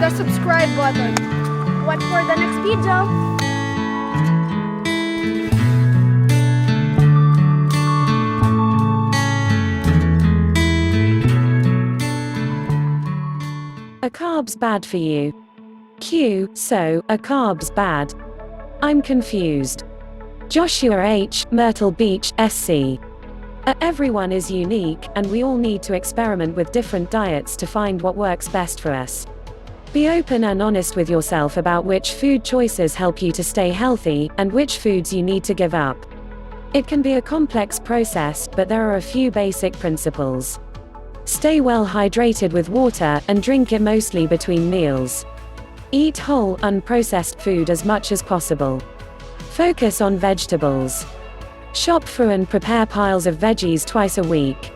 the subscribe button. Watch for the next video. Are carbs bad for you? So, are carbs bad? I'm confused. Joshua H., Myrtle Beach, SC. Everyone is unique, and we all need to experiment with different diets to find what works best for us. Be open and honest with yourself about which food choices help you to stay healthy, and which foods you need to give up. It can be a complex process, but there are a few basic principles. Stay well hydrated with water, and drink it mostly between meals. Eat whole, unprocessed food as much as possible. Focus on vegetables. Shop for and prepare piles of veggies twice a week.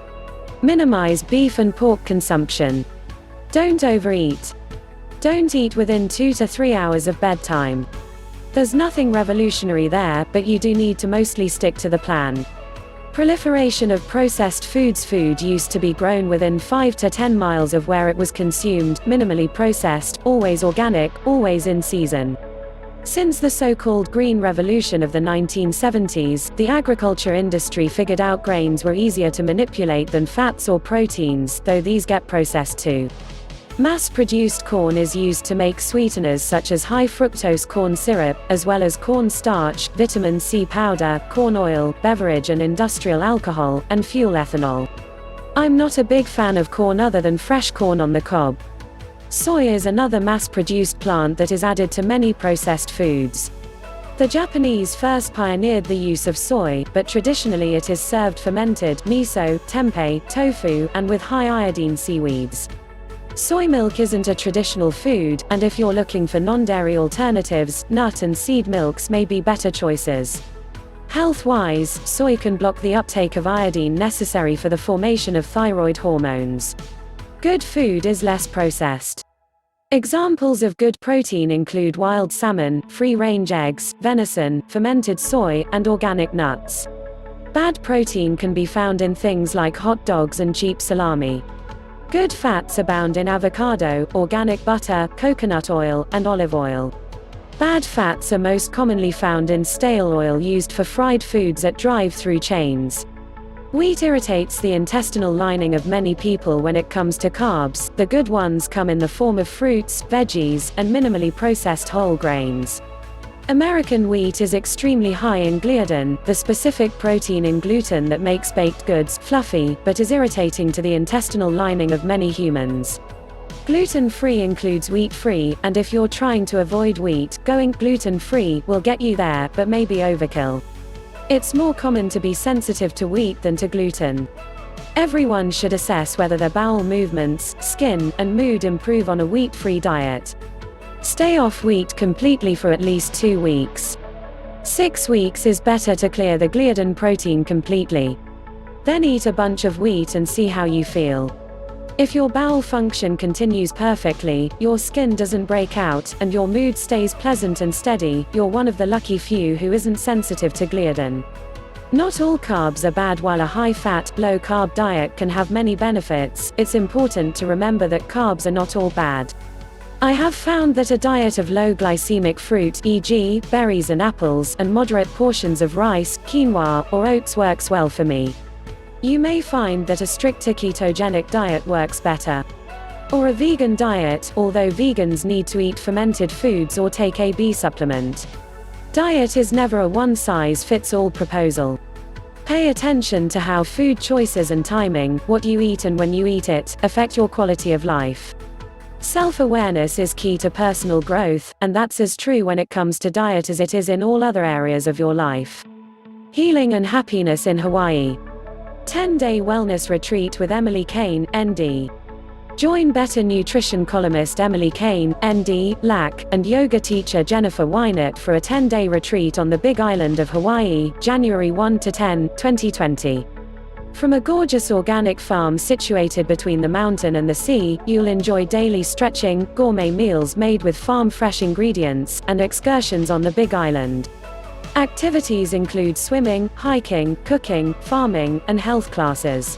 Minimize beef and pork consumption. Don't overeat. Don't eat within 2 to 3 hours of bedtime. There's nothing revolutionary there, but you do need to mostly stick to the plan. Proliferation of processed foods. Food used to be grown within 5 to 10 miles of where it was consumed, minimally processed, always organic, always in season. Since the so-called Green Revolution of the 1970s, the agriculture industry figured out grains were easier to manipulate than fats or proteins, though these get processed too. Mass-produced corn is used to make sweeteners such as high fructose corn syrup, as well as corn starch, vitamin C powder, corn oil, beverage and industrial alcohol, and fuel ethanol. I'm not a big fan of corn other than fresh corn on the cob. Soy is another mass-produced plant that is added to many processed foods. The Japanese first pioneered the use of soy, but traditionally it is served fermented, miso, tempeh, tofu, and with high iodine seaweeds. Soy milk isn't a traditional food, and if you're looking for non-dairy alternatives, nut and seed milks may be better choices. Health-wise, soy can block the uptake of iodine necessary for the formation of thyroid hormones. Good food is less processed. Examples of good protein include wild salmon, free-range eggs, venison, fermented soy, and organic nuts. Bad protein can be found in things like hot dogs and cheap salami. Good fats abound in avocado, organic butter, coconut oil, and olive oil. Bad fats are most commonly found in stale oil used for fried foods at drive-through chains. Wheat irritates the intestinal lining of many people when it comes to carbs. The good ones come in the form of fruits, veggies, and minimally processed whole grains. American wheat is extremely high in gliadin, the specific protein in gluten that makes baked goods fluffy, but is irritating to the intestinal lining of many humans. Gluten-free includes wheat-free, and if you're trying to avoid wheat, going gluten-free will get you there, but may be overkill. It's more common to be sensitive to wheat than to gluten. Everyone should assess whether their bowel movements, skin, and mood improve on a wheat-free diet. Stay off wheat completely for at least 2 weeks. 6 weeks is better to clear the gliadin protein completely. Then eat a bunch of wheat and see how you feel. If your bowel function continues perfectly, your skin doesn't break out, and your mood stays pleasant and steady, you're one of the lucky few who isn't sensitive to gliadin. Not all carbs are bad. While a high-fat, low-carb diet can have many benefits, it's important to remember that carbs are not all bad. I have found that a diet of low glycemic fruit, e.g., berries and apples, and moderate portions of rice, quinoa, or oats works well for me. You may find that a stricter ketogenic diet works better. Or a vegan diet, although vegans need to eat fermented foods or take a B supplement. Diet is never a one-size-fits-all proposal. Pay attention to how food choices and timing, what you eat and when you eat it, affect your quality of life. Self-awareness is key to personal growth, and that's as true when it comes to diet as it is in all other areas of your life. Healing and happiness in Hawaii. 10-day wellness retreat with Emily Kane, ND. Join Better Nutrition columnist Emily Kane, ND, LAC, and yoga teacher Jennifer Wynett for a 10-day retreat on the Big Island of Hawaii, January 1 to 10, 2020. From a gorgeous organic farm situated between the mountain and the sea, you'll enjoy daily stretching, gourmet meals made with farm-fresh ingredients, and excursions on the Big Island. Activities include swimming, hiking, cooking, farming, and health classes.